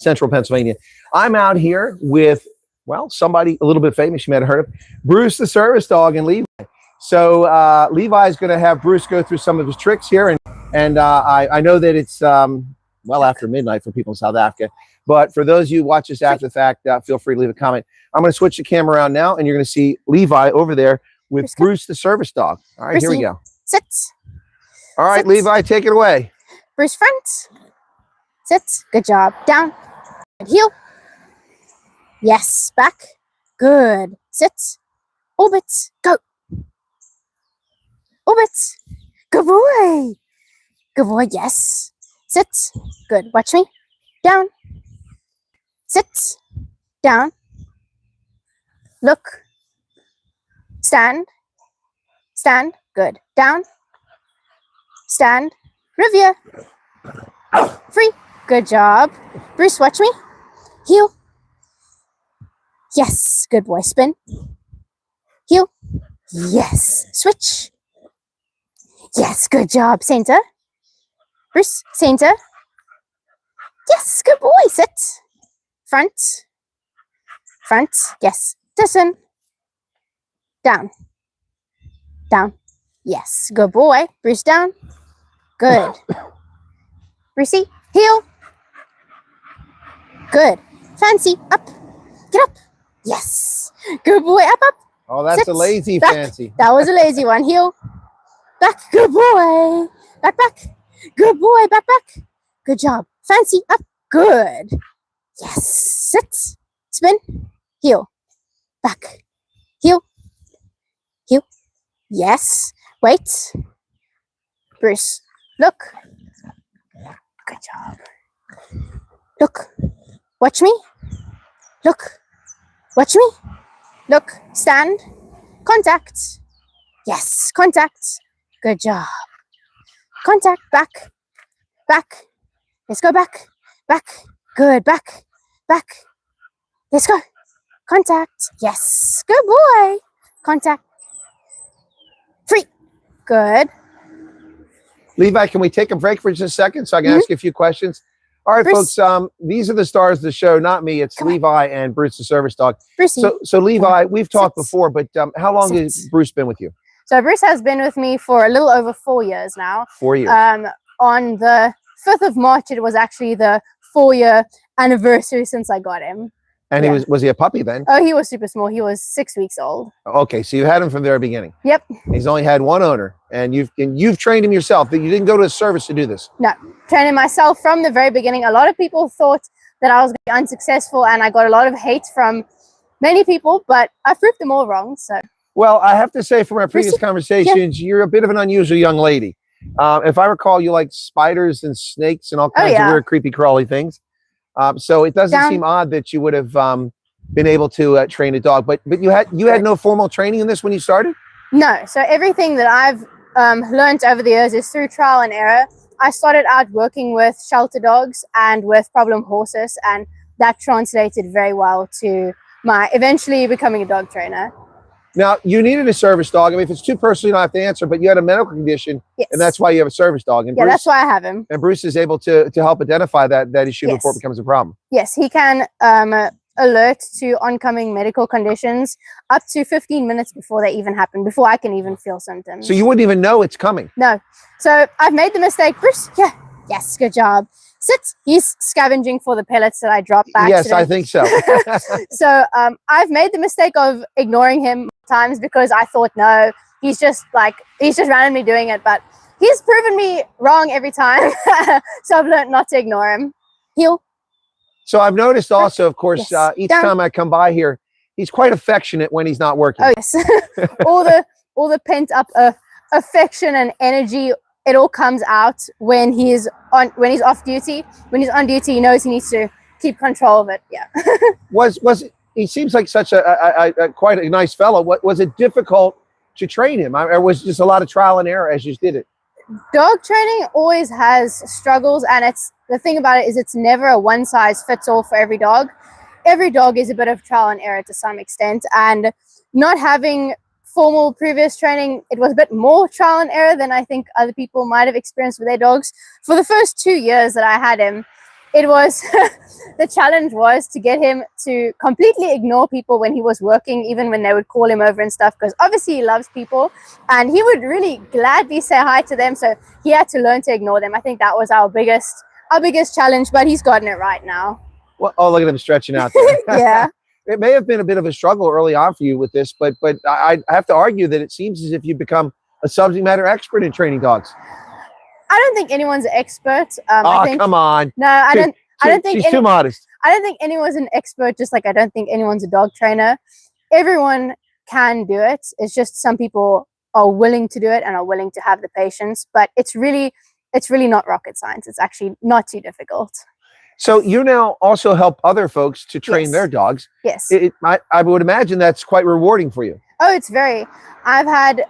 central Pennsylvania. I'm out here with, well, somebody a little bit famous. You might have heard of Bruce the service dog and Levi. So Levi is going to have Bruce go through some of his tricks here. And I know that it's well after midnight for people in South Africa. But for those of you who watch this after the fact, feel free to leave a comment. I'm going to switch the camera around now, and you're going to see Levi over there with Bruce the service dog. All right, here we go. Sit. All right, Sit. Levi, take it away. Bruce front. Sit. Good job. Down. Heel. Yes. Back. Good. Sit. Orbit. Go. Orbit. Good boy. Good boy. Yes. Sit. Good. Watch me. Down. Sit. Down. Look. Stand. Stand. Good. Down. Stand. Review. Free. Good job. Bruce, watch me. Heel. Yes. Good boy. Spin. Heel. Yes. Switch. Yes. Good job. Center. Bruce, center. Yes. Good boy. Sit. Front. Front. Yes. Listen. Down. Down. Yes. Good boy. Bruce, down. Good. Brucey, heel. Good. Fancy, up. Get up. Yes. Good boy, up, up. Oh, that's a lazy back. fancy. That was a lazy one. Heel. Back. Good boy. Back, back. Good boy. Back, back. Good job. Fancy, up. Good. Yes. Sit. Spin. Heel. Back. Heel. Heel. Yes. Wait. Bruce. Look. Good job. Look. Watch me. Look. Watch me. Look. Stand. Contact. Yes. Contact. Good job. Contact. Back. Back. Let's go back. Back. Good. Back. Back. Let's go. Contact. Yes. Good boy. Contact. Free. Good. Levi, can we take a break for just a second so I can ask you a few questions? All right, Bruce. folks, these are the stars of the show, not me. It's Levi and Bruce the service dog. Brucey. So Levi, we've talked before, but how long has Bruce been with you? So Bruce has been with me for a little over 4 years now. 4 years. On the 5th of March, it was actually the 4-year anniversary since I got him. And he was he a puppy then? Oh, he was super small. He was 6 weeks old. Okay, so you had him from the very beginning. Yep. He's only had one owner, and you've trained him yourself. You didn't go to a service to do this. No, training myself from the very beginning. A lot of people thought that I was going to be unsuccessful, and I got a lot of hate from many people, but I proved them all wrong. So. Well, I have to say from our previous conversations, you're a bit of an unusual young lady. If I recall, you like spiders and snakes and all kinds of weird, creepy, crawly things. So it doesn't seem odd that you would have been able to train a dog. But you had no formal training in this when you started? No. So everything that I've learned over the years is through trial and error. I started out working with shelter dogs and with problem horses, and that translated very well to my eventually becoming a dog trainer. Now, you needed a service dog. I mean, if it's too personal, you don't have to answer, but you had a medical condition, and that's why you have a service dog. And yeah, Bruce, that's why I have him. And Bruce is able to help identify that issue before it becomes a problem. Yes, he can alert to oncoming medical conditions up to 15 minutes before they even happen, before I can even feel symptoms. So you wouldn't even know it's coming? No. So I've made the mistake. Bruce, yes, good job. Sit. He's scavenging for the pellets that I dropped back. Yes, I think so. So I've made the mistake of ignoring him times because I thought, no, he's just randomly doing it. But he's proven me wrong every time. So I've learned not to ignore him. Heel. So I've noticed also, of course, each time I come by here, he's quite affectionate when he's not working. Oh, yes. all the pent up affection and energy, it all comes out when he's off duty. When he's on duty, he knows he needs to keep control of it. Yeah. He seems like such a quite a nice fellow. Was it difficult to train him? Or was it just a lot of trial and error as you did it? Dog training always has struggles, and the thing about it is it's never a one size fits all for every dog. Every dog is a bit of trial and error to some extent, and not having formal previous training, it was a bit more trial and error than I think other people might have experienced with their dogs. For the first 2 years that I had him, it was the challenge was to get him to completely ignore people when he was working, even when they would call him over and stuff, because obviously he loves people and he would really gladly say hi to them. So he had to learn to ignore them. I think that was our biggest challenge, but he's gotten it right now. Well, oh, look at him stretching out there. Yeah. It may have been a bit of a struggle early on for you with this, but I have to argue that it seems as if you've become a subject matter expert in training dogs. I don't think anyone's an expert. Come on. No, I don't think she's too modest. I don't think anyone's an expert, just like I don't think anyone's a dog trainer. Everyone can do it. It's just some people are willing to do it and are willing to have the patience, but it's really not rocket science. It's actually not too difficult. So you now also help other folks to train their dogs. Yes. I would imagine that's quite rewarding for you. Oh, it's very. I've had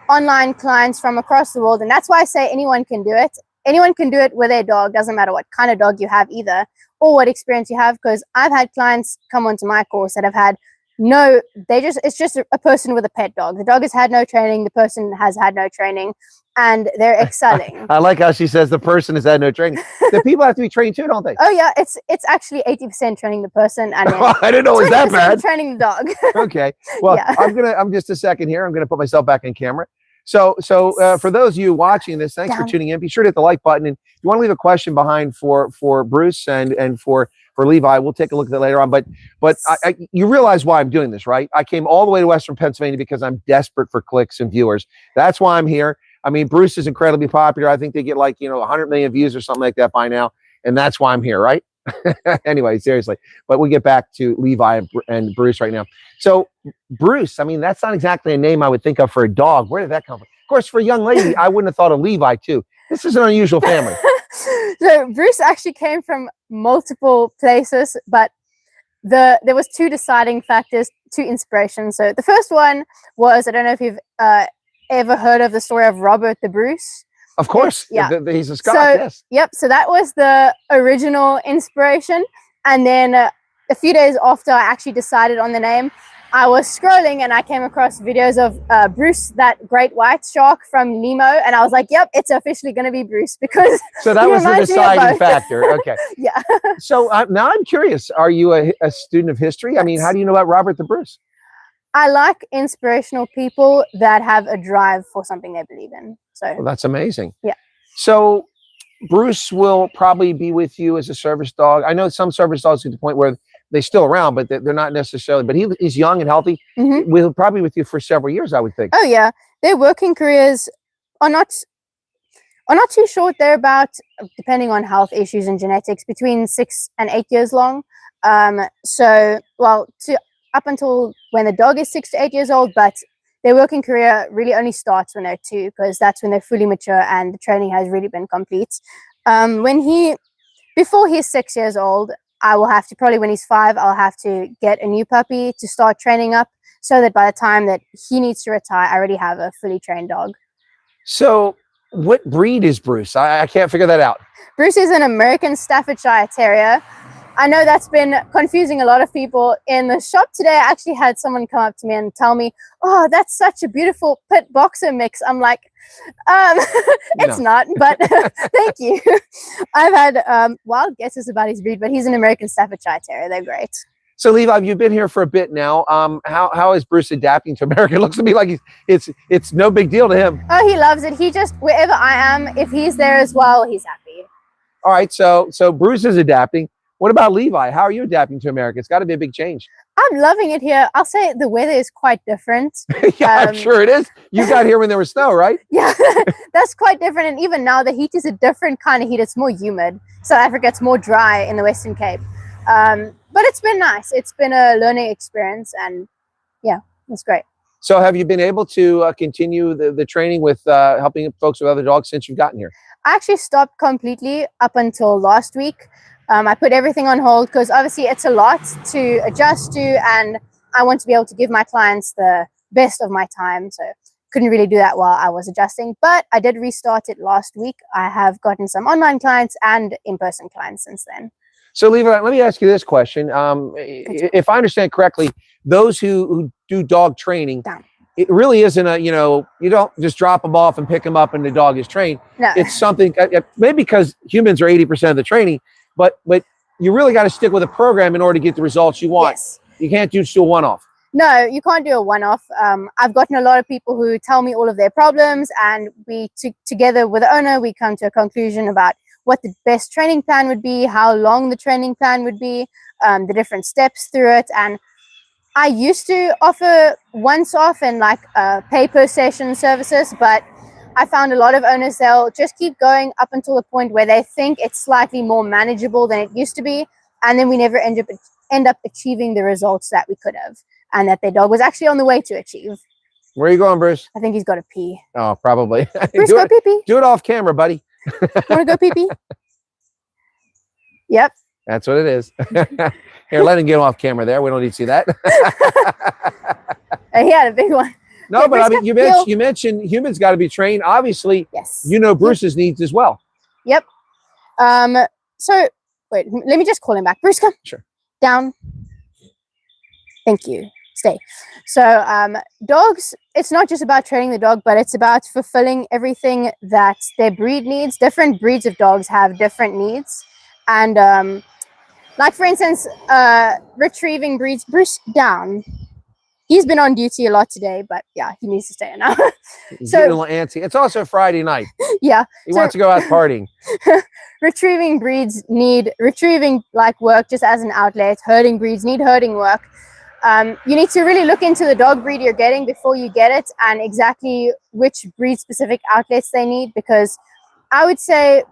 online clients from across the world, and that's why I say anyone can do it. Anyone can do it with their dog. Doesn't matter what kind of dog you have either, or what experience you have, because I've had clients come onto my course that have had it's just a person with a pet dog. The dog has had no training. The person has had no training, and they're excelling. I like how she says the person has had no training. The people have to be trained too, don't they? Oh yeah, it's actually 80% training the person, and then I didn't know it was that bad. Training the dog. Okay, well, Yeah. I'm just a second here. I'm gonna put myself back in camera. So for those of you watching this, thanks for tuning in. Be sure to hit the like button, and if you want to leave a question behind for Bruce and for Levi, we'll take a look at that later on. But you realize why I'm doing this, right? I came all the way to Western Pennsylvania because I'm desperate for clicks and viewers. That's why I'm here. I mean, Bruce is incredibly popular. I think they get 100 million views or something like that by now, and that's why I'm here, right? Anyway, seriously. But we'll get back to Levi and Bruce right now. So Bruce, I mean, that's not exactly a name I would think of for a dog. Where did that come from? Of course, for a young lady, I wouldn't have thought of Levi too. This is an unusual family. So Bruce actually came from multiple places, but there was two deciding factors, two inspirations. So the first one was, I don't know if you've ever heard of the story of Robert the Bruce. Of course. Yeah. He's a Scot, yes. Yep. So that was the original inspiration. And then a few days after I actually decided on the name, I was scrolling and I came across videos of Bruce, that great white shark from Nemo. And I was like, yep, it's officially going to be Bruce, because so that was the deciding factor. Okay. Yeah. So now I'm curious, are you a student of history? I mean, how do you know about Robert the Bruce? I like inspirational people that have a drive for something they believe in. So well, that's amazing. Yeah. So Bruce will probably be with you as a service dog. I know some service dogs get to the point where they're still around, but they're not necessarily. But he's young and healthy. Mm-hmm. We'll probably be with you for several years, I would think. Oh yeah, their working careers are not too short. They're about, depending on health issues and genetics, between 6 and 8 years long. Up until when the dog is 6 to 8 years old, but their working career really only starts when they're 2, because that's when they're fully mature and the training has really been complete. Before he's 6 years old, I will have to, probably when he's 5, I'll have to get a new puppy to start training up, so that by the time that he needs to retire, I already have a fully trained dog. So what breed is Bruce? I can't figure that out. Bruce is an American Staffordshire Terrier. I know that's been confusing a lot of people. In the shop today, I actually had someone come up to me and tell me, oh, that's such a beautiful pit boxer mix. I'm like, it's not, but thank you. I've had wild guesses about his breed, but he's an American Staffordshire Terrier. They're great. So Levi, you've been here for a bit now. How is Bruce adapting to America? It looks to me like it's no big deal to him. Oh, he loves it. He just, wherever I am, if he's there as well, he's happy. All right, so Bruce is adapting. What about Levi? How are you adapting to America? It's got to be a big change. I'm loving it here. I'll say the weather is quite different. Yeah, I'm sure it is. You got here when there was snow, right? Yeah, that's quite different. And even now, the heat is a different kind of heat. It's more humid. South Africa, it's more dry in the Western Cape. But it's been nice. It's been a learning experience. And yeah, it's great. So have you been able to continue the training with helping folks with other dogs since you've gotten here? I actually stopped completely up until last week. I put everything on hold because obviously it's a lot to adjust to, and I want to be able to give my clients the best of my time. So couldn't really do that while I was adjusting, but I did restart it last week. I have gotten some online clients and in-person clients since then. So Levi, let me ask you this question. If I understand correctly, those who do dog training, it really isn't a, you don't just drop them off and pick them up and the dog is trained. No. It's something, maybe because humans are 80% of the training, but you really got to stick with a program in order to get the results you want. Yes. You can't just do a one-off. No, you can't do a one-off. I've gotten a lot of people who tell me all of their problems, and we together with the owner, we come to a conclusion about what the best training plan would be, how long the training plan would be, the different steps through it. And I used to offer once off and like pay per session services, but I found a lot of owners, they'll just keep going up until the point where they think it's slightly more manageable than it used to be, and then we never end up achieving the results that we could have, and that their dog was actually on the way to achieve. Where are you going, Bruce? I think he's got to pee. Oh, probably. Bruce, go pee-pee. Do it off camera, buddy. Want to go pee-pee? Yep. That's what it is. Here, let him get off camera there. We don't need to see that. He had a big one. No, but I mean, you mentioned humans got to be trained. Obviously, yes. You know Bruce's needs as well. Yep. So, wait, let me just call him back. Bruce, come. Sure. Down. Thank you. Stay. So, dogs, it's not just about training the dog, but it's about fulfilling everything that their breed needs. Different breeds of dogs have different needs. And, like, for instance, retrieving breeds. Bruce, down. He's been on duty a lot today, but yeah, he needs to stay now. He's getting a little antsy. It's also Friday night. Yeah. He wants to go out partying. Retrieving breeds need retrieving like work just as an outlet. Herding breeds need herding work. You need to really look into the dog breed you're getting before you get it, and exactly which breed specific outlets they need, because I would say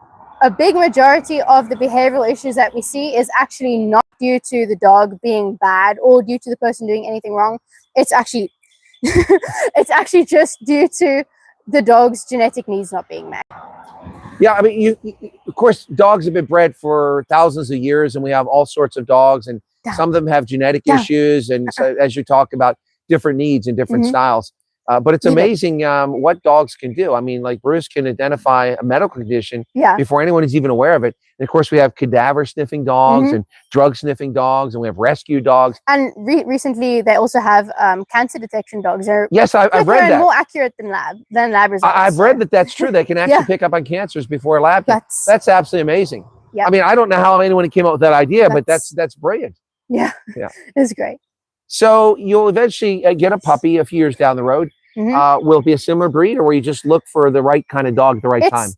a big majority of the behavioral issues that we see is actually not due to the dog being bad or due to the person doing anything wrong. It's actually it's actually just due to the dog's genetic needs not being met. Yeah, I mean, of course, dogs have been bred for thousands of years, and we have all sorts of dogs, and some of them have genetic issues, and so, as you talk about, different needs and different styles. But it's amazing what dogs can do. I mean, like Bruce can identify a medical condition before anyone is even aware of it. And of course, we have cadaver sniffing dogs and drug sniffing dogs, and we have rescue dogs. And recently, they also have cancer detection dogs. Yes, I've read that. More accurate than lab results. I've read that that's true. They can actually pick up on cancers before lab. That's absolutely amazing. Yep. I mean, I don't know how anyone came up with that idea, but that's brilliant. Yeah, it's great. So you'll eventually get a puppy a few years down the road. Will it be a similar breed, or will you just look for the right kind of dog at the right time?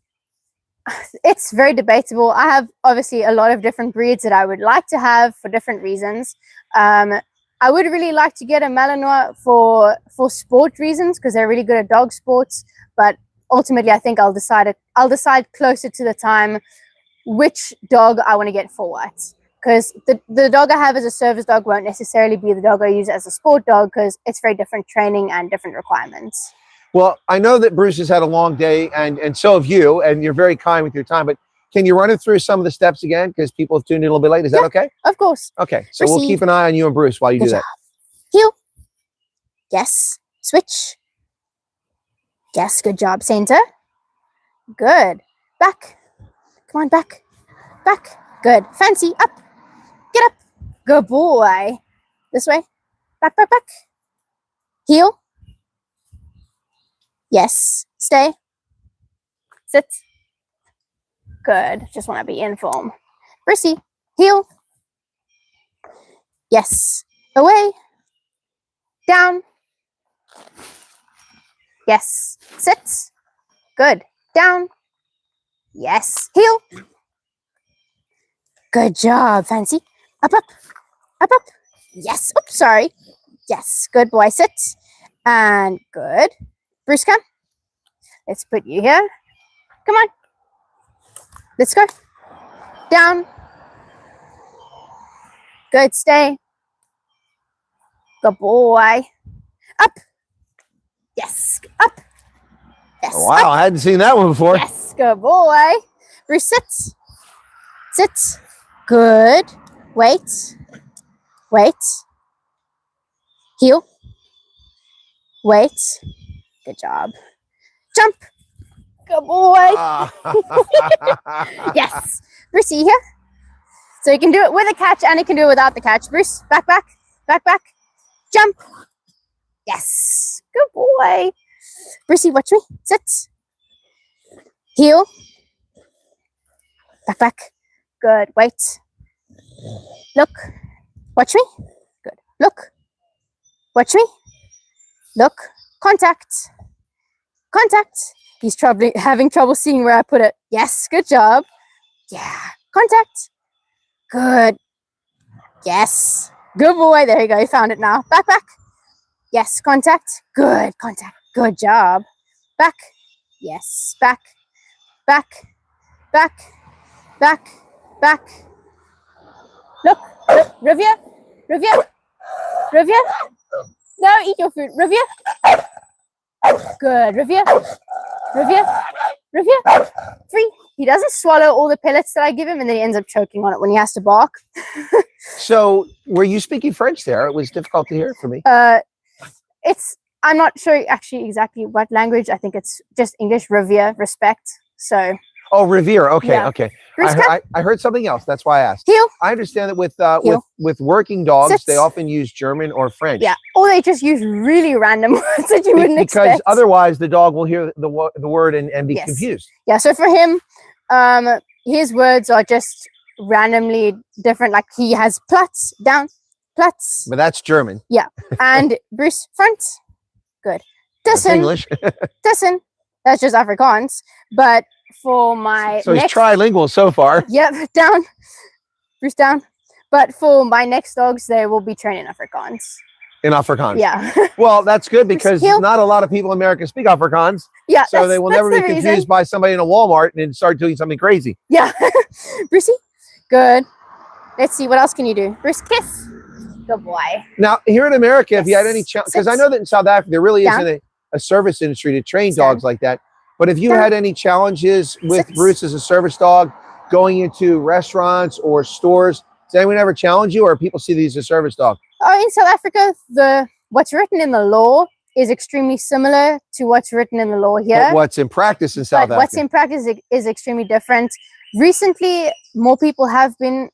It's very debatable. I have obviously a lot of different breeds that I would like to have for different reasons. I would really like to get a Malinois for sport reasons, because they're really good at dog sports. But ultimately, I think I'll decide closer to the time which dog I want to get for what. Because the dog I have as a service dog won't necessarily be the dog I use as a sport dog, because it's very different training and different requirements. Well, I know that Bruce has had a long day, and so have you, and you're very kind with your time, but can you run it through some of the steps again? Because people have tuned in a little bit late. Is that okay? Of course. Okay, so we'll keep an eye on you and Bruce while you do that. Heel. Yes. Switch. Yes, good job. Center. Good. Back. Come on, back. Back. Good. Fancy. Up. Get up. Good boy. This way. Back, back, back. Heel. Yes. Stay. Sit. Good. Just want to be in form. Brissy. Heel. Yes. Away. Down. Yes. Sit. Good. Down. Yes. Heel. Good job, Fancy. Up, up. Up, up. Yes. Oops, sorry. Yes. Good boy. Sit. And good. Bruce, come. Let's put you here. Come on. Let's go. Down. Good. Stay. Good boy. Up. Yes. Up. Yes. Wow, up. I hadn't seen that one before. Yes. Good boy. Bruce, sit. Sit. Good. Wait. Wait. Heel. Wait. Good job. Jump. Good boy. Yes. Bruce, here. So you can do it with a catch and you can do it without the catch. Bruce, back, back, back, back. Jump. Yes. Good boy. Brucey, watch me. Sit. Heel. Back, back. Good. Wait. Look. Watch me. Good. Look. Watch me. Look. Contact. Contact. He's having trouble seeing where I put it. Yes. Good job. Yeah. Contact. Good. Yes. Good boy. There you go. You found it now. Back, back. Yes. Contact. Good. Contact. Good job. Back. Yes. Back. Back. Back. Back. Back. Look. Look. Rivia. Rivia. Rivia. No, eat your food. Rivia. Good. Rivia. Rivia. Rivia. Free. He doesn't swallow all the pellets that I give him, and then he ends up choking on it when he has to bark. So, were you speaking French there? It was difficult to hear for me. I'm not sure actually exactly what language. I think it's just English. Revere, respect. So. Oh, revere. Okay, Yeah. okay. I heard something else. That's why I asked. Heel. I understand that with working dogs, Sits. they often use German or French. Yeah, or they just use really random words that you wouldn't because expect. otherwise the dog will hear the word and be Yes. confused. Yeah, so for him, his words are just randomly different. Like he has Platz, down, Platz. But that's German. Yeah, and Bruce, front. Good. That's Tussen. English. Tussen. That's just Afrikaans. But for my so he's trilingual so far. Yep, down. Bruce, down. But for my next dogs, they will be trained in Afrikaans. In Afrikaans. Yeah. Well, that's good because Heel. not a lot of people in America speak Afrikaans. Yeah. So they will never be confused reason. by somebody in a Walmart and start doing something crazy. Yeah. Brucey, good. Let's see, what else can you do? Bruce, kiss. Good boy. Now, here in America, if you had any challenge, because I know that in South Africa, there really Down. isn't a service industry to train Down. dogs like that. But if you Down. had any challenges with Six. Bruce as a service dog, going into restaurants or stores, does anyone ever challenge you, or people see these as a service dog? Oh, in South Africa, what's written in the law is extremely similar to what's written in the law here. But what's in practice in South But Africa? what's in practice is extremely different. Recently, more people have been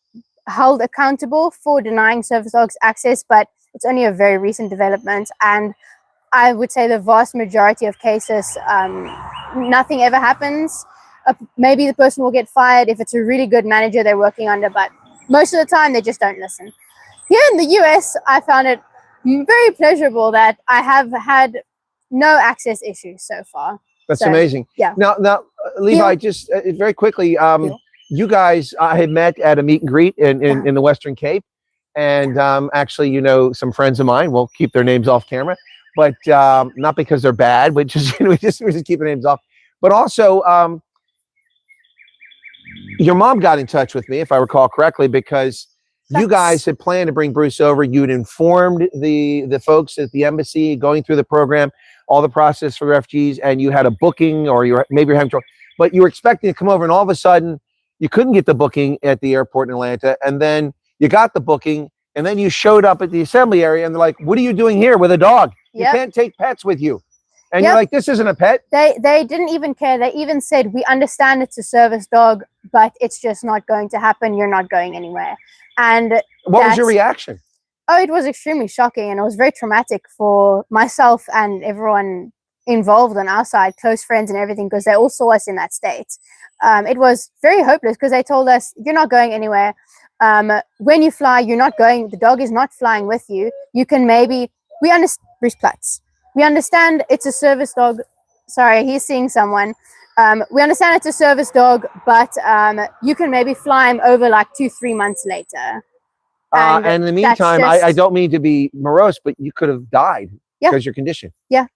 held accountable for denying service dogs access, but it's only a very recent development. And I would say the vast majority of cases, nothing ever happens. Maybe the person will get fired if it's a really good manager they're working under, but most of the time they just don't listen. Here in the US, I found it very pleasurable that I have had no access issues so far. That's So, amazing. yeah. Now, Levi, just very quickly, you guys, I had met at a meet and greet in the Western Cape, and actually, you know, some friends of mine. We'll keep their names off camera, but not because they're bad, but just we just keep their names off. But also, your mom got in touch with me, if I recall correctly, because you guys had planned to bring Bruce over. You'd informed the folks at the embassy going through the program, all the process for refugees, and you had a booking, or maybe you're having trouble, but you were expecting to come over, and all of a sudden you couldn't get the booking at the airport in Atlanta, and then you got the booking, and then you showed up at the assembly area, and they're like, "What are you doing here with a dog? You can't take pets with you." And you're like, "This isn't a pet." They didn't even care. They even said, "We understand it's a service dog, but it's just not going to happen. You're not going anywhere." And what was your reaction? Oh, it was extremely shocking, and it was very traumatic for myself and everyone involved on our side, close friends and everything, because they all saw us in that state. It was very hopeless because they told us, "You're not going anywhere. When you fly, you're not going. The dog is not flying with you. You can maybe we understand." Bruce Platz. We understand it's a service dog. Sorry, he's seeing someone. We understand it's a service dog, but you can maybe fly him over like 2-3 months later. And in the meantime, I don't mean to be morose, but you could have died because your condition. Yeah.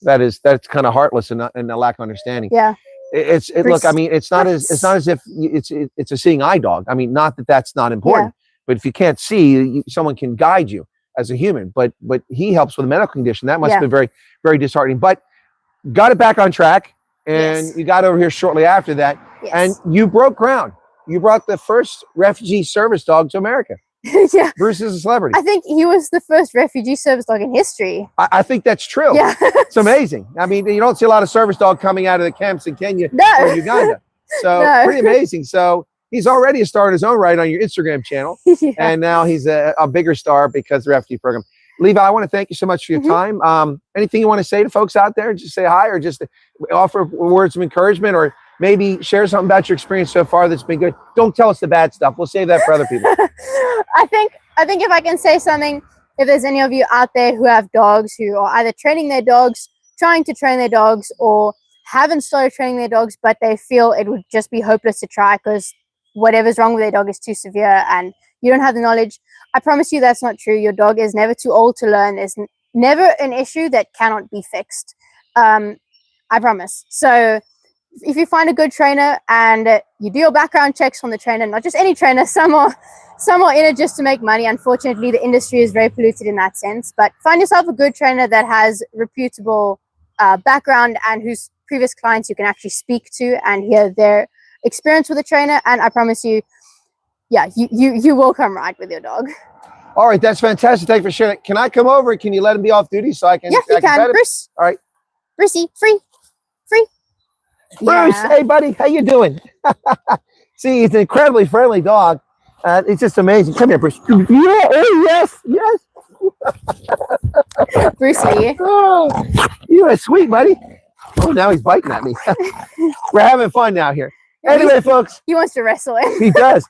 That's kind of heartless and a lack of understanding. Yeah. Look, I mean, it's not as if it's a seeing eye dog. I mean, not that that's not important, but if you can't see, someone can guide you as a human. But he helps with a medical condition. That must have been very, very disheartening. But got it back on track, and you got over here shortly after that, and you broke ground. You brought the first refugee service dog to America. Yeah. Bruce is a celebrity. I think he was the first refugee service dog in history. I think that's true. Yeah. It's amazing. I mean, you don't see a lot of service dog coming out of the camps in Kenya or Uganda. So pretty amazing. So he's already a star in his own right on your Instagram channel. And now he's a bigger star because of the refugee program. Levi, I want to thank you so much for your time. Anything you want to say to folks out there? Just say hi, or just offer words of encouragement, or maybe share something about your experience so far that's been good. Don't tell us the bad stuff. We'll save that for other people. I think if I can say something, if there's any of you out there who have dogs who are either training their dogs, trying to train their dogs, or haven't started training their dogs, but they feel it would just be hopeless to try because whatever's wrong with their dog is too severe and you don't have the knowledge, I promise you that's not true. Your dog is never too old to learn. There's never an issue that cannot be fixed. I promise. So if you find a good trainer and you do your background checks on the trainer, not just any trainer, some are in it just to make money. Unfortunately, the industry is very polluted in that sense. But find yourself a good trainer that has reputable background and whose previous clients you can actually speak to and hear their experience with a trainer. And I promise you, yeah, you will come right with your dog. All right, that's fantastic. Thank you for sharing it. Can I come over? Can you let him be off duty so I can? Yeah, you can, Bruce. All right, Brucey, free. Bruce, Yeah. hey buddy, how you doing? See, he's an incredibly friendly dog. It's just amazing. Come here, Bruce. Yeah, oh, yes. Brucey. Oh, you are sweet, buddy. Oh, now he's biting at me. We're having fun now here. Anyway, folks. He wants to wrestle him. He does.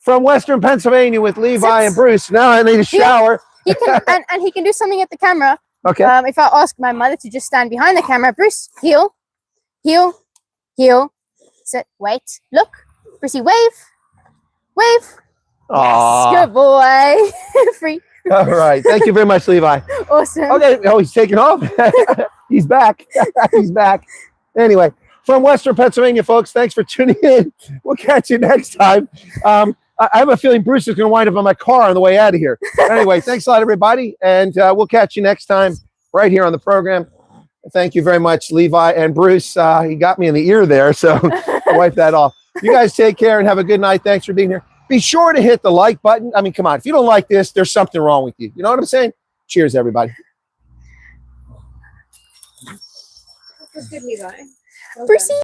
From Western Pennsylvania with Levi and Bruce. Now I need a shower. He can, and he can do something at the camera. Okay. If I ask my mother to just stand behind the camera, Bruce, heel, sit, wait, look, Brucey, wave. Aww. Yes, good boy. Free. All right. Thank you very much, Levi. Awesome. Okay. Oh, he's taking off. He's back. He's back. Anyway, from Western Pennsylvania, folks, thanks for tuning in. We'll catch you next time. I have a feeling Bruce is going to wind up in my car on the way out of here. Anyway, thanks a lot, everybody. And we'll catch you next time right here on the program. Thank you very much, Levi and Bruce. He got me in the ear there, so wipe that off. You guys take care and have a good night. Thanks for being here. Be sure to hit the like button. I mean, come on. If you don't like this, there's something wrong with you. You know what I'm saying? Cheers, everybody. Brucey.